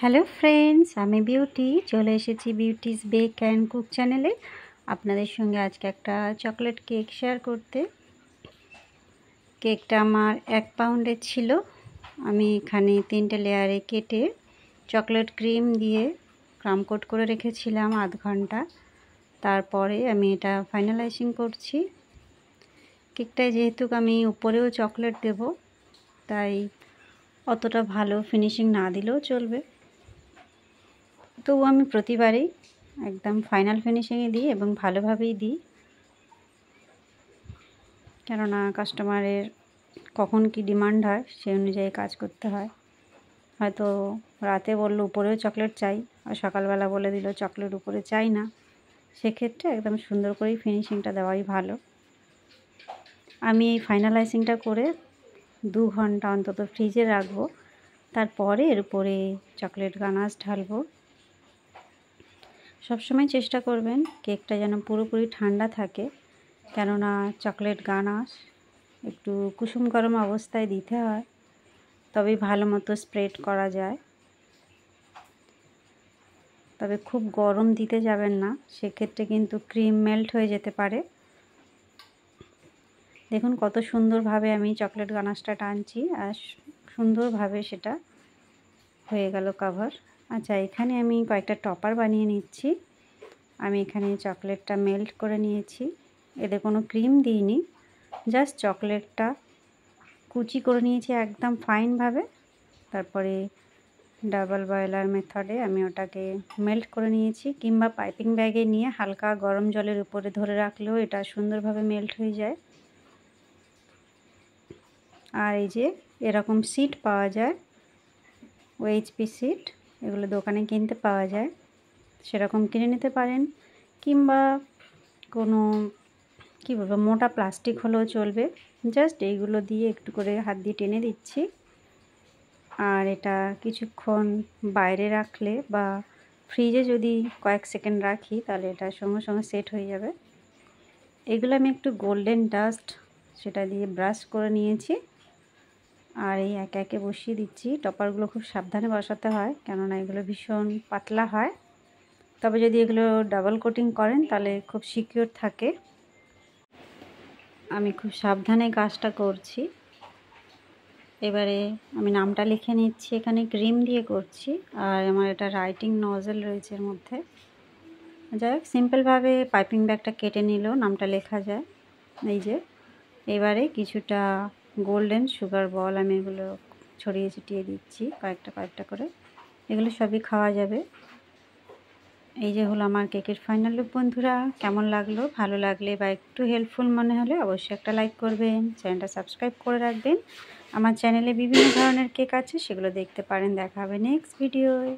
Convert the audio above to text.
Hello friends, আমি beauty চলে এসেছি বিউটিস বেক অ্যান্ড কুক চ্যানেলে আপনাদের সঙ্গে আজকে একটা চকলেট কেক শেয়ার করতে। কেকটা আমার 1 পাউন্ডের ছিল। আমি এখানে 3টে লেয়ারে কেটে চকলেট ক্রিম দিয়ে ক্রাম কোট করে রেখেছিলাম আধ ঘন্টা। তারপরে আমি এটা ফাইনালাইজিং করছি। কেকটায় যেহেতু আমি উপরেও চকলেট দেব, তাই অতটা ভালো ফিনিশিং না দিলেও চলবে। তবু আমি প্রতিবারেই একদম ফাইনাল ফিনিশিংয়ে দিই এবং ভালোভাবেই দিই, কেননা কাস্টমারের কখন কি ডিমান্ড হয় সেই অনুযায়ী কাজ করতে হয়। হয়তো রাতে বলল উপরেও চকলেট চাই, আর সকালবেলা বলে দিল চকলেট উপরে চাই না, সেক্ষেত্রে একদম সুন্দর করেই ফিনিশিংটা দেওয়াই ভালো। আমি এই ফাইনালাইজিংটা করে 2 ঘন্টা অন্তত ফ্রিজে রাখবো, তারপরে এর উপরে চকলেট গানাশ ঢালবো। সবসময় চেষ্টা করবেন কেকটা যেন পুরোপুরি ঠান্ডা থাকে, কেননা চকলেট গানাশ একটু কুসুম গরম অবস্থায় দিতে হয়, তবেই ভালো মতো স্প্রেড করা যায়। তবে খুব গরম দিতে যাবেন না, সেক্ষেত্রে কিন্তু ক্রিম মেল্ট হয়ে যেতে পারে। দেখুন কত সুন্দরভাবে আমি চকলেট গানাশটা টানছি, আর সুন্দরভাবে সেটা হয়ে গেল কভার। আচ্ছা, এখানে আমি কয়েকটা টপার বানিয়ে নিচ্ছি। আমি এখানে চকলেটটা মেল্ট করে নিয়েছি, এতে কোনো ক্রিম দিইনি, জাস্ট চকলেটটা কুচি করে নিয়েছি একদম ফাইনভাবে। তারপরে ডাবল বয়লার মেথডে আমি ওটাকে মেল্ট করে নিয়েছি, কিংবা পাইপিং ব্যাগে নিয়ে হালকা গরম জলের উপরে ধরে রাখলেও এটা সুন্দরভাবে মেল্ট হয়ে যায়। আর এই যে এরকম সিট পাওয়া যায়, ওএইচপি সিট, এগুলো দোকানে কিনতে পাওয়া যায়, সেরকম কিনে নিতে পারেন, কিংবা কোনো কী বলবো মোটা প্লাস্টিক হলেও চলবে। জাস্ট এইগুলো দিয়ে একটু করে হাত দিয়ে টেনে দিচ্ছি, আর এটা কিছুক্ষণ বাইরে রাখলে বা ফ্রিজে যদি কয়েক সেকেন্ড রাখি তাহলে এটা সঙ্গে সঙ্গে সেট হয়ে যাবে। এগুলো আমি একটু গোল্ডেন ডাস্ট সেটা দিয়ে ব্রাশ করে নিয়েছি, আর এই একে একে বসিয়ে দিচ্ছি। টপারগুলো খুব সাবধানে বসাতে হয়, কেননা এগুলো ভীষণ পাতলা হয়, তবে যদি এগুলো ডাবল কোটিং করেন তাহলে খুব সিকিউর থাকে। আমি খুব সাবধানে কাজটা করছি। এবারে আমি নামটা লিখে নিচ্ছি, এখানে ক্রিম দিয়ে করছি, আর আমার এটা রাইটিং নজেল রয়েছে এর মধ্যে। যাই হোক, সিম্পলভাবে পাইপিং ব্যাগটা কেটে নিলেও নামটা লেখা যায়। এই যে এবারে কিছুটা গোল্ডেন সুগার বল আমি এগুলো ছড়িয়ে ছিটিয়ে দিচ্ছি কয়েকটা করে। এগুলো সবই খাওয়া যাবে। এই যে হলো আমার কেকের ফাইনাল লুক। বন্ধুরা, কেমন লাগলো? ভালো লাগলে বা একটু হেল্পফুল মনে হলে অবশ্যই একটা লাইক করবেন, চ্যানেলটা সাবস্ক্রাইব করে রাখবেন। আমার চ্যানেলে বিভিন্ন ধরনের কেক আছে, সেগুলো দেখতে পারেন। দেখা হবে নেক্সট ভিডিওয়।